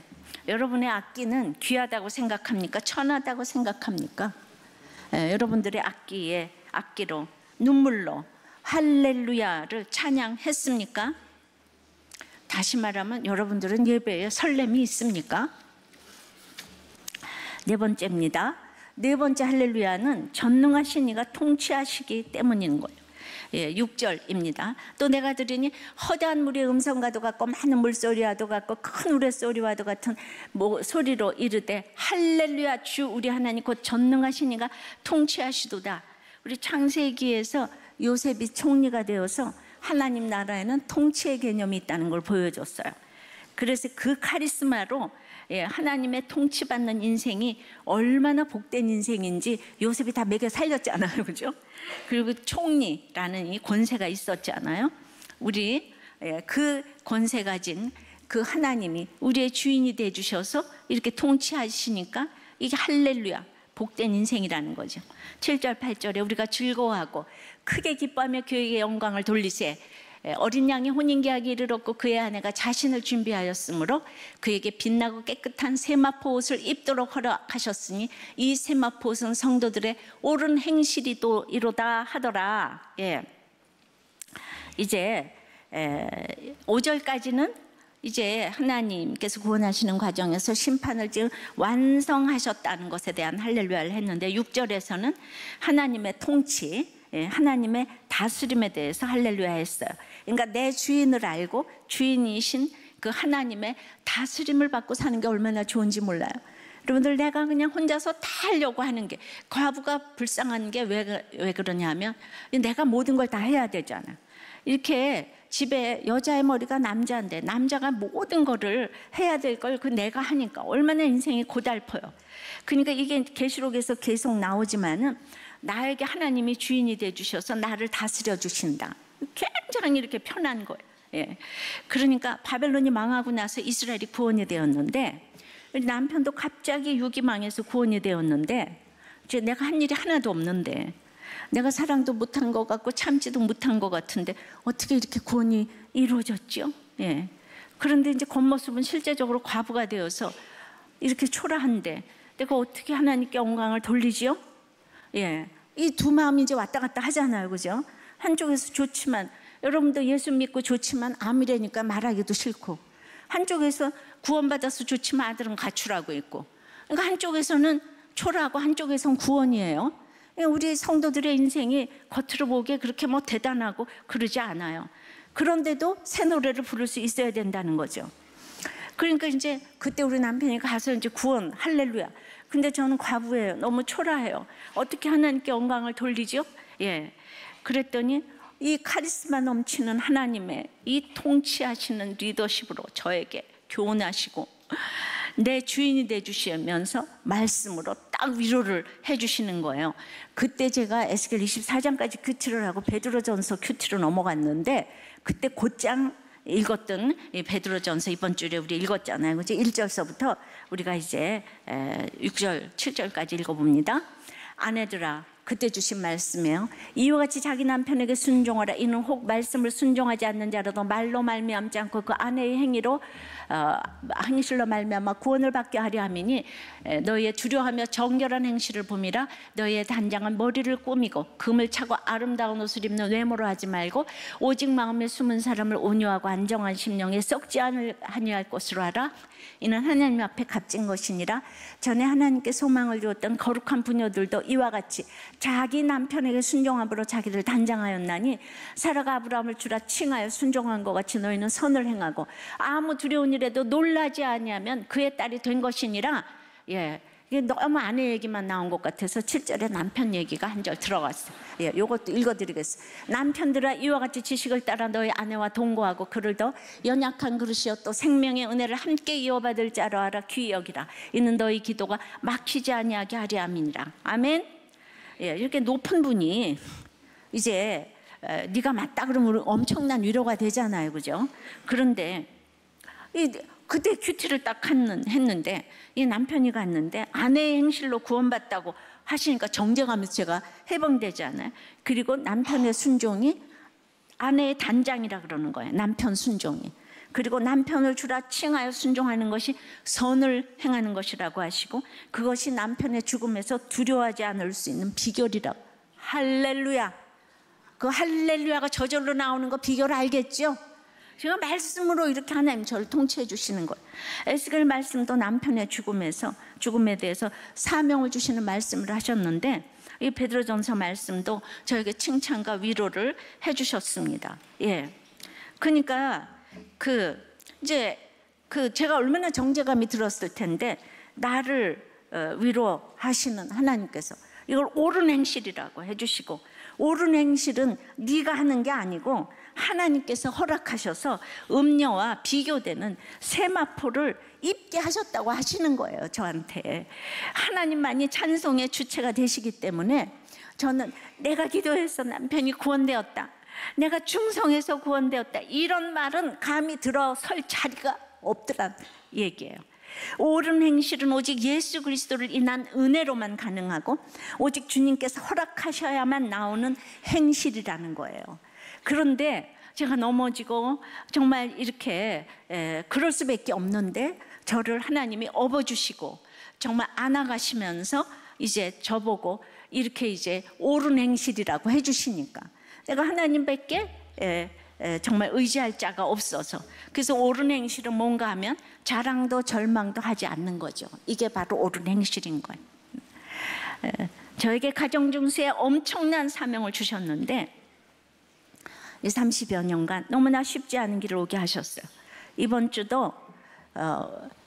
여러분의 악기는 귀하다고 생각합니까? 천하다고 생각합니까? 예, 여러분들의 악기로, 눈물로 할렐루야를 찬양했습니까? 다시 말하면 여러분들은 예배에 설렘이 있습니까? 네 번째입니다. 네 번째 할렐루야는 전능하신 이가 통치하시기 때문인 거예요. 6절입니다. 또 내가 들으니 허다한 물의 음성과도 같고 많은 물소리와도 같고 큰 우레소리와도 같은 소리로 이르되 할렐루야, 주 우리 하나님 곧 전능하신 이가 통치하시도다. 우리 창세기에서 요셉이 총리가 되어서 하나님 나라에는 통치의 개념이 있다는 걸 보여줬어요. 그래서 그 카리스마로 하나님의 통치받는 인생이 얼마나 복된 인생인지 요셉이 다 먹여 살렸잖아요, 그죠? 그리고 총리라는 이 권세가 있었잖아요. 우리 그 권세 가진 그 하나님이 우리의 주인이 돼 주셔서 이렇게 통치하시니까 이게 할렐루야, 복된 인생이라는 거죠. 7절 8절에 우리가 즐거워하고 크게 기뻐하며 그에게 영광을 돌리세. 어린 양이 혼인계약에 이르렀고 그의 아내가 자신을 준비하였으므로 그에게 빛나고 깨끗한 세마포 옷을 입도록 허락하셨으니 이 세마포 옷은 성도들의 옳은 행실이로다 하더라. 이제 5절까지는 이제 하나님께서 구원하시는 과정에서 심판을 지금 완성하셨다는 것에 대한 할렐루야를 했는데, 6절에서는 하나님의 통치, 하나님의 다스림에 대해서 할렐루야 했어요. 그러니까 내 주인을 알고 주인이신 그 하나님의 다스림을 받고 사는 게 얼마나 좋은지 몰라요. 여러분들, 내가 그냥 혼자서 다 하려고 하는 게, 과부가 불쌍한 게 왜 그러냐면 내가 모든 걸 다 해야 되잖아요. 이렇게 집에 여자의 머리가 남자인데 남자가 모든 거를 해야 될 걸 내가 하니까 얼마나 인생이 고달퍼요. 그러니까 이게 계시록에서 계속 나오지만은 나에게 하나님이 주인이 돼 주셔서 나를 다스려 주신다. 굉장히 이렇게 편한 거예요. 그러니까 바벨론이 망하고 나서 이스라엘이 구원이 되었는데, 남편도 갑자기 육이 망해서 구원이 되었는데, 이제 내가 한 일이 하나도 없는데, 내가 사랑도 못한 것 같고 참지도 못한 것 같은데 어떻게 이렇게 구원이 이루어졌죠? 그런데 이제 겉모습은 실제적으로 과부가 되어서 이렇게 초라한데 내가 어떻게 하나님께 영광을 돌리지요? 이 두 마음이 이제 왔다 갔다 하잖아요, 그죠? 한쪽에서 좋지만, 여러분도 예수 믿고 좋지만 암이라니까 말하기도 싫고, 한쪽에서 구원받아서 좋지만 아들은 가출하고 있고, 그러니까 한쪽에서는 초라하고 한쪽에서는 구원이에요. 우리 성도들의 인생이 겉으로 보기에 그렇게 뭐 대단하고 그러지 않아요. 그런데도 새 노래를 부를 수 있어야 된다는 거죠. 그러니까 이제 그때 우리 남편이 가서 이제 구원, 할렐루야. 근데 저는 과부예요. 너무 초라해요. 어떻게 하나님께 영광을 돌리죠? 예. 그랬더니 이 카리스마 넘치는 하나님의 이 통치하시는 리더십으로 저에게 교훈하시고 내 주인이 되주시면서 말씀으로 딱 위로를 해주시는 거예요. 그때 제가 에스겔 24장까지 큐티를 하고 베드로전서 큐티로 넘어갔는데, 그때 곧장 읽었던 이 베드로전서 이번 주에 우리 읽었잖아요, 그죠? 1절서부터 우리가 이제 6절, 7절까지 읽어봅니다. 아내들아, 그때 주신 말씀이에요. 이와 같이 자기 남편에게 순종하라. 이는 혹 말씀을 순종하지 않는 자라도 말로 말미암지 않고 그 아내의 행위로 행실로 말미암아 구원을 받게 하려 함이니, 너희의 두려워하며 정결한 행실을 봄이라. 너희의 단장은 머리를 꾸미고 금을 차고 아름다운 옷을 입는 외모로 하지 말고 오직 마음에 숨은 사람을 온유하고 안정한 심령에 썩지 아니할 것으로 하라. 이는 하나님 앞에 값진 것이니라. 전에 하나님께 소망을 주었던 거룩한 부녀들도 이와 같이 자기 남편에게 순종함으로 자기를 단장하였나니, 사라가 아브라함을 주라 칭하여 순종한 것 같이 너희는 선을 행하고 아무 두려운 일에도 놀라지 아니하면 그의 딸이 된 것이니라. 예, 이게 너무 아내 얘기만 나온 것 같아서 7절에 남편 얘기가 한 절 들어갔어요. 예, 이것도 읽어드리겠습니다. 남편들아, 이와 같이 지식을 따라 너희 아내와 동거하고 그를 더 연약한 그릇이요 또 생명의 은혜를 함께 이어받을 자로 알아 귀히 여기라. 이는 너희 기도가 막히지 아니하게 하려 함이니라. 아멘. 예, 이렇게 높은 분이 이제 네가 맞다 그러면 엄청난 위로가 되잖아요, 그죠? 그런데 그때 큐티를 딱 했는데 이 남편이 갔는데 아내의 행실로 구원받다고 하시니까 정죄하면서 제가 해방되잖아요. 그리고 남편의 순종이 아내의 단장이라 그러는 거예요. 남편 순종이. 그리고 남편을 주라 칭하여 순종하는 것이 선을 행하는 것이라고 하시고, 그것이 남편의 죽음에서 두려워하지 않을 수 있는 비결이라고. 할렐루야. 그 할렐루야가 저절로 나오는 거 비결 알겠죠? 제가 말씀으로 이렇게 하나님 저를 통치해 주시는 거예요. 에스겔 말씀도 남편의 죽음에 대해서 사명을 주시는 말씀을 하셨는데, 이 베드로전서 말씀도 저에게 칭찬과 위로를 해 주셨습니다. 예. 그러니까 제가 얼마나 정죄감이 들었을 텐데, 나를 위로하시는 하나님께서 이걸 옳은 행실이라고 해주시고, 옳은 행실은 네가 하는 게 아니고 하나님께서 허락하셔서 음녀와 비교되는 세마포를 입게 하셨다고 하시는 거예요, 저한테. 하나님만이 찬송의 주체가 되시기 때문에 저는 내가 기도해서 남편이 구원되었다, 내가 충성해서 구원되었다, 이런 말은 감히 들어설 자리가 없더란 얘기예요. 옳은 행실은 오직 예수 그리스도를 인한 은혜로만 가능하고 오직 주님께서 허락하셔야만 나오는 행실이라는 거예요. 그런데 제가 넘어지고 정말 이렇게 그럴 수밖에 없는데, 저를 하나님이 업어주시고 정말 안아가시면서 이제 저보고 이렇게 이제 옳은 행실이라고 해주시니까 내가 하나님밖에 정말 의지할 자가 없어서, 그래서 옳은 행실은 뭔가 하면 자랑도 절망도 하지 않는 거죠. 이게 바로 옳은 행실인 거예요. 저에게 가정 중수에 엄청난 사명을 주셨는데, 이 30여 년간 너무나 쉽지 않은 길을 오게 하셨어요. 이번 주도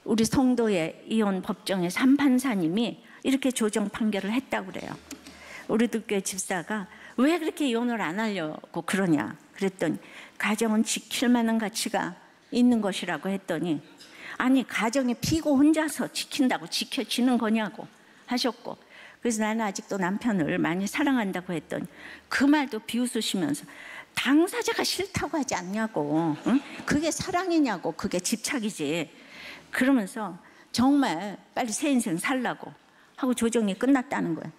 우리 성도의 이혼 법정의 판사님이 이렇게 조정 판결을 했다고 그래요. 우리들 교회 집사가 왜 그렇게 이혼을 안 하려고 그러냐 그랬더니, 가정은 지킬 만한 가치가 있는 것이라고 했더니, 아니 가정의 피고 혼자서 지킨다고 지켜지는 거냐고 하셨고, 그래서 나는 아직도 남편을 많이 사랑한다고 했더니 그 말도 비웃으시면서 당사자가 싫다고 하지 않냐고, 응? 그게 사랑이냐고, 그게 집착이지, 그러면서 정말 빨리 새 인생 살라고 하고 조정이 끝났다는 거예요.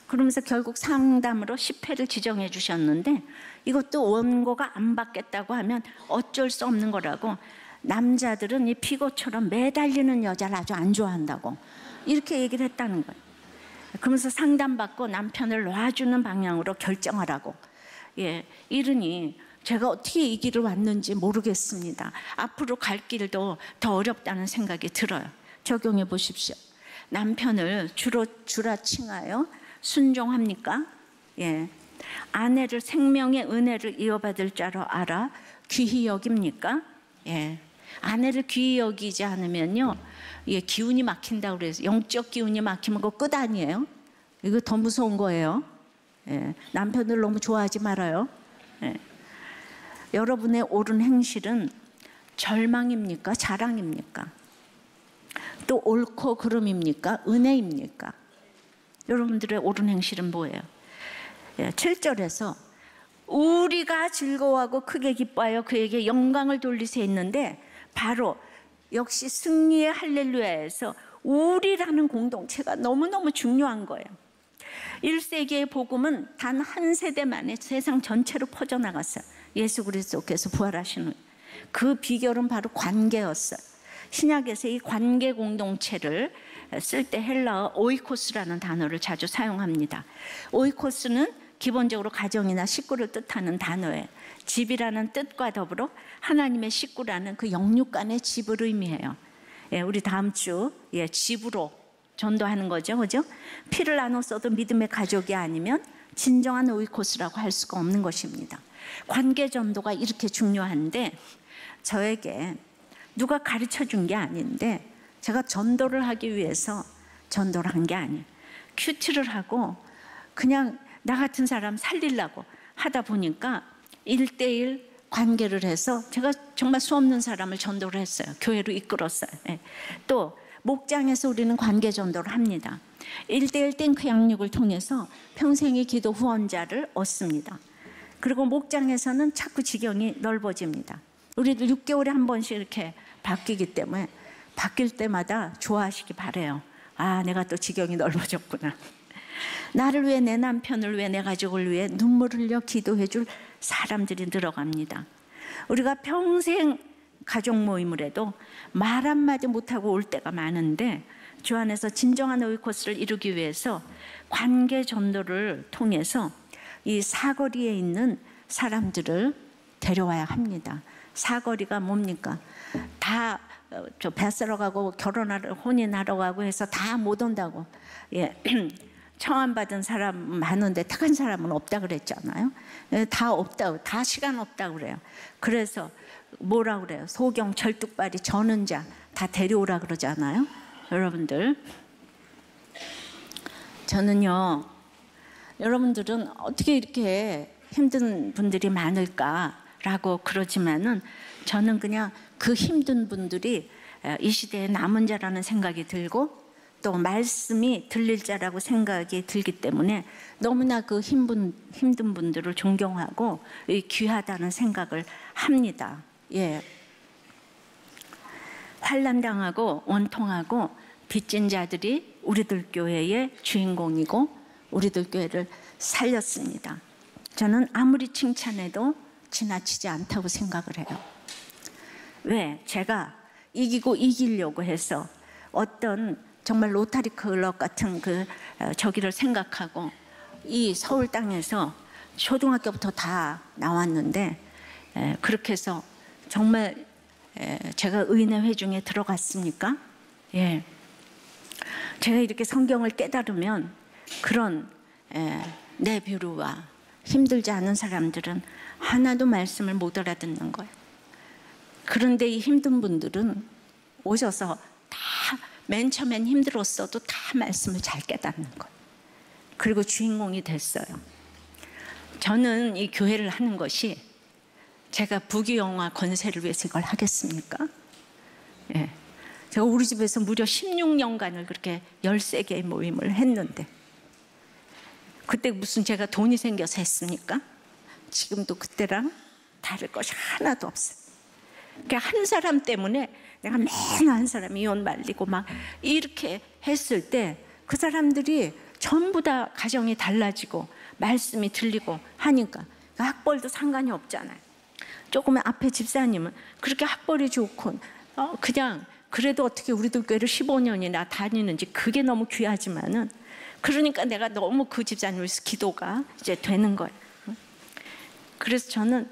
그러면서 결국 상담으로 10회를 지정해 주셨는데, 이것도 원고가 안 받겠다고 하면 어쩔 수 없는 거라고, 남자들은 이 피고처럼 매달리는 여자를 아주 안 좋아한다고 이렇게 얘기를 했다는 거예요. 그러면서 상담받고 남편을 놔주는 방향으로 결정하라고. 예, 이러니 제가 어떻게 이 길을 왔는지 모르겠습니다. 앞으로 갈 길도 더 어렵다는 생각이 들어요. 적용해 보십시오. 남편을 주라 칭하여 순종합니까? 예. 아내를 생명의 은혜를 이어받을 자로 알아 귀히 여깁니까? 예. 아내를 귀히 여기지 않으면요, 예, 기운이 막힌다고 그래서 영적 기운이 막히면 그거 끝 아니에요? 이거 더 무서운 거예요. 예. 남편을 너무 좋아하지 말아요. 예. 여러분의 옳은 행실은 절망입니까? 자랑입니까? 또 옳고 그름입니까? 은혜입니까? 여러분들의 옳은 행실은 뭐예요? 7절에서 우리가 즐거워하고 크게 기뻐하여 그에게 영광을 돌리세 했는데, 바로 역시 승리의 할렐루야에서 우리라는 공동체가 너무너무 중요한 거예요. 1세기의 복음은 단 한 세대 만에 세상 전체로 퍼져나갔어요. 예수 그리스도께서 부활하신 후. 그 비결은 바로 관계였어요. 신약에서 이 관계 공동체를 쓸 때 헬라어 오이코스라는 단어를 자주 사용합니다. 오이코스는 기본적으로 가정이나 식구를 뜻하는 단어예요. 집이라는 뜻과 더불어 하나님의 식구라는 그 영육 간의 집을 의미해요. 예, 우리 다음 주 집으로 전도하는 거죠, 그죠? 피를 나눴어도 믿음의 가족이 아니면 진정한 오이코스라고 할 수가 없는 것입니다. 관계 전도가 이렇게 중요한데, 저에게 누가 가르쳐 준 게 아닌데, 제가 전도를 하기 위해서 전도를 한 게 아니에요. 큐티를 하고 그냥 나 같은 사람 살리려고 하다 보니까 1대1 관계를 해서 제가 정말 수없는 사람을 전도를 했어요. 교회로 이끌었어요. 예. 또 목장에서 우리는 관계 전도를 합니다. 1대1 탱크 양육을 통해서 평생의 기도 후원자를 얻습니다. 그리고 목장에서는 자꾸 지경이 넓어집니다. 우리도 6개월에 한 번씩 이렇게 바뀌기 때문에 바뀔 때마다 좋아하시기 바라요. 아, 내가 또 지경이 넓어졌구나. 나를 위해, 내 남편을 위해, 내 가족을 위해 눈물을 흘려 기도해 줄 사람들이 늘어갑니다. 우리가 평생 가족 모임을 해도 말 한마디 못하고 올 때가 많은데, 주 안에서 진정한 오이코스를 이루기 위해서 관계 전도를 통해서 이 사거리에 있는 사람들을 데려와야 합니다. 사거리가 뭡니까? 다 저 뱃사러 가고 결혼하러 혼인하러 가고 해서 다 못 온다고. 예. 청함 받은 사람 많은데 택한 사람은 없다 그랬잖아요. 다 없다고, 다 시간 없다고 그래요. 그래서 뭐라 그래요? 소경, 절뚝발이, 저는 자 다 데려오라 그러잖아요. 여러분들, 저는요, 여러분들은 어떻게 이렇게 힘든 분들이 많을까라고 그러지만은, 저는 그냥 그 힘든 분들이 이 시대의 남은 자라는 생각이 들고, 또 말씀이 들릴 자라고 생각이 들기 때문에 너무나 그 힘든 분들을 존경하고 귀하다는 생각을 합니다. 예. 환난당하고 원통하고 빚진 자들이 우리들 교회의 주인공이고 우리들 교회를 살렸습니다. 저는 아무리 칭찬해도 지나치지 않다고 생각을 해요. 왜? 제가 이기고 이기려고 해서 어떤 정말 로타리 클럽 같은 저기를 생각하고 이 서울 땅에서 초등학교부터 다 나왔는데, 그렇게 해서 정말 제가 의인의 회중에 들어갔습니까? 예. 제가 이렇게 성경을 깨달으면 그런 네뷰르와 힘들지 않은 사람들은 하나도 말씀을 못 알아듣는 거예요. 그런데 이 힘든 분들은 오셔서 다 맨 처음엔 힘들었어도 다 말씀을 잘 깨닫는 거예요. 그리고 주인공이 됐어요. 저는 이 교회를 하는 것이 제가 부귀영화 권세를 위해서 이걸 하겠습니까? 예. 제가 우리 집에서 무려 16년간을 그렇게 13개의 모임을 했는데, 그때 무슨 제가 돈이 생겨서 했습니까? 지금도 그때랑 다를 것이 하나도 없어요. 그러니까 한 사람 때문에 내가 맨날 한 사람이 이혼 말리고 막 이렇게 했을 때 그 사람들이 전부 다 가정이 달라지고 말씀이 들리고 하니까 학벌도 상관이 없잖아요. 조금은 앞에 집사님은 그렇게 학벌이 좋고 그냥 그래도 어떻게 우리들 교회를 15년이나 다니는지 그게 너무 귀하지만은 그러니까 내가 너무 그 집사님을 위해서 기도가 이제 되는 거예요. 그래서 저는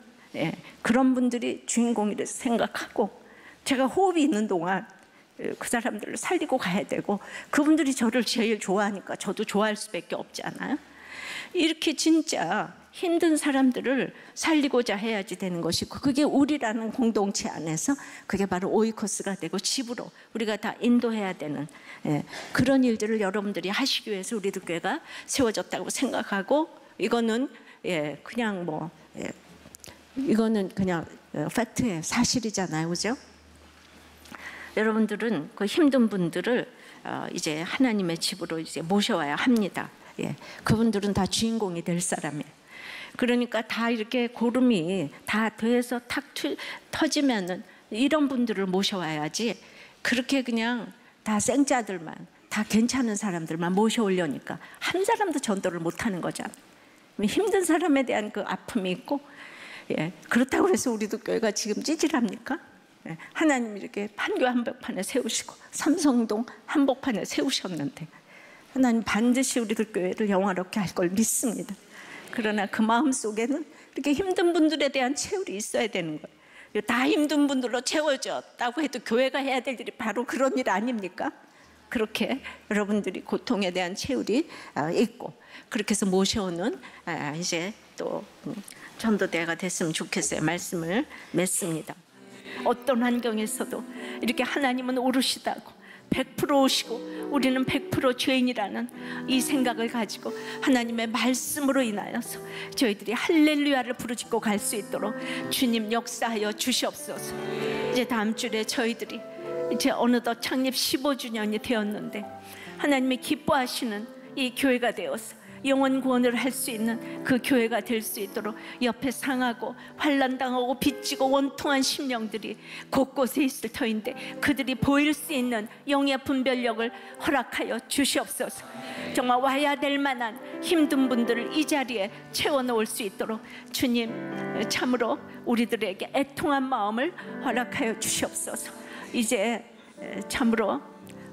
그런 분들이 주인공이라고 생각하고, 제가 호흡이 있는 동안 그 사람들을 살리고 가야 되고, 그분들이 저를 제일 좋아하니까 저도 좋아할 수밖에 없잖아요. 이렇게 진짜 힘든 사람들을 살리고자 해야지 되는 것이고, 그게 우리라는 공동체 안에서 그게 바로 오이코스가 되고 집으로 우리가 다 인도해야 되는 그런 일들을 여러분들이 하시기 위해서 우리들 교회가 세워졌다고 생각하고, 이거는 그냥 뭐 이거는 그냥 팩트의 사실이잖아요, 그죠? 여러분들은 그 힘든 분들을 이제 하나님의 집으로 이제 모셔와야 합니다. 그분들은 다 주인공이 될 사람이에요. 그러니까 다 이렇게 고름이 다 돼서 탁 터지면은 이런 분들을 모셔와야지, 그렇게 그냥 다 생짜들만, 다 괜찮은 사람들만 모셔오려니까 한 사람도 전도를 못하는 거잖아요. 힘든 사람에 대한 그 아픔이 있고, 그렇다고 해서 우리도 교회가 지금 찌질합니까? 하나님 이렇게 판교 한복판에 세우시고 삼성동 한복판에 세우셨는데, 하나님 반드시 우리들 교회를 영화롭게 할 걸 믿습니다. 그러나 그 마음 속에는 이렇게 힘든 분들에 대한 채울이 있어야 되는 거예요. 다 힘든 분들로 채워졌다고 해도 교회가 해야 될 일이 바로 그런 일 아닙니까? 그렇게 여러분들이 고통에 대한 채울이 있고, 그렇게 해서 모셔오는 이제 또 전도대회가 됐으면 좋겠어요. 말씀을 맺습니다. 어떤 환경에서도 이렇게 하나님은 오르시다고 100% 오시고 우리는 100% 죄인이라는 이 생각을 가지고 하나님의 말씀으로 인하여서 저희들이 할렐루야를 부르짖고 갈 수 있도록 주님 역사하여 주시옵소서. 이제 다음 주에 저희들이 이제 어느덧 창립 15주년이 되었는데, 하나님이 기뻐하시는 이 교회가 되어서 영원 구원을 할 수 있는 그 교회가 될 수 있도록 옆에 상하고 환난당하고 빚지고 원통한 심령들이 곳곳에 있을 터인데, 그들이 보일 수 있는 영의 분별력을 허락하여 주시옵소서. 정말 와야 될 만한 힘든 분들을 이 자리에 채워놓을 수 있도록 주님 참으로 우리들에게 애통한 마음을 허락하여 주시옵소서. 이제 참으로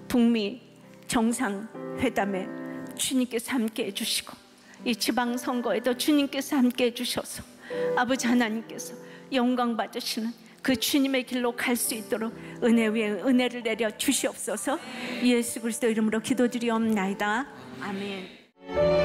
북미 정상회담에 주님께서 함께 해주시고, 이 지방선거에도 주님께서 함께 해주셔서 아버지 하나님께서 영광 받으시는 그 주님의 길로 갈 수 있도록 은혜 위에 은혜를 내려 주시옵소서. 예수 그리스도 이름으로 기도드리옵나이다. 아멘.